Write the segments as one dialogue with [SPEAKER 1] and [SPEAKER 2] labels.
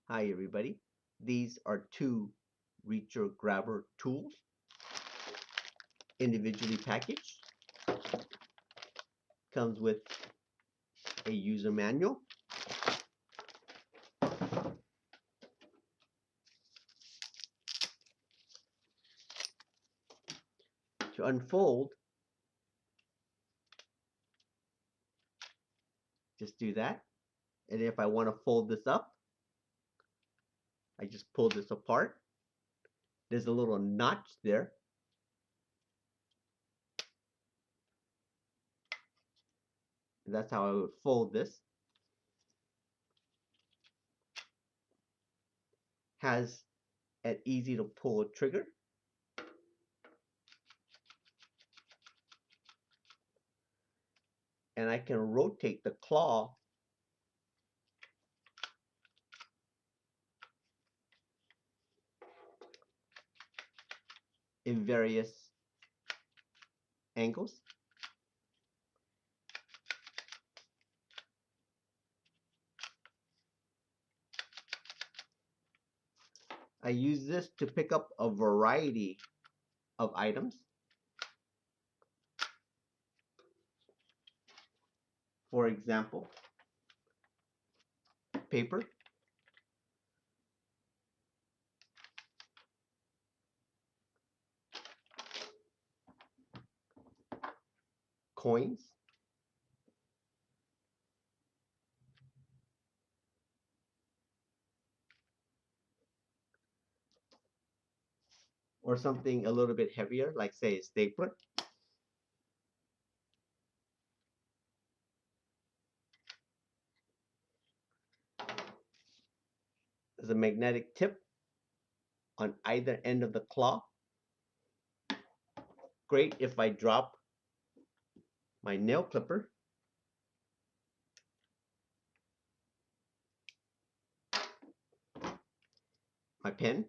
[SPEAKER 1] Hi everybody. These are two reacher grabber tools, individually packaged. Comes with a user manual. To unfold, just do that. And if I want to fold this up, I just pull this apart. There's a little notch there. And that's how I would fold this. Has an easy to pull trigger. And I can rotate the claw in various angles. I use this to pick up a variety of items. For example, paper, coins, or something a little bit heavier, like say a stapler. There's a magnetic tip on either end of the claw. Great if I drop my nail clipper. My pen.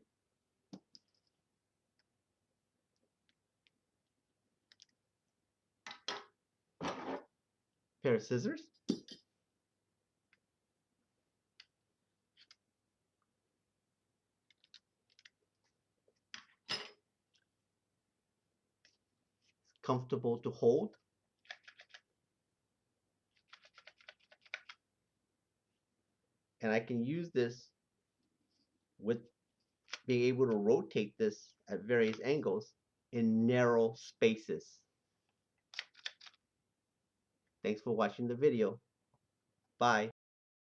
[SPEAKER 1] Pair of scissors. Comfortable to hold. And I can use this with being able to rotate this at various angles in narrow spaces. Thanks for watching the video. Bye.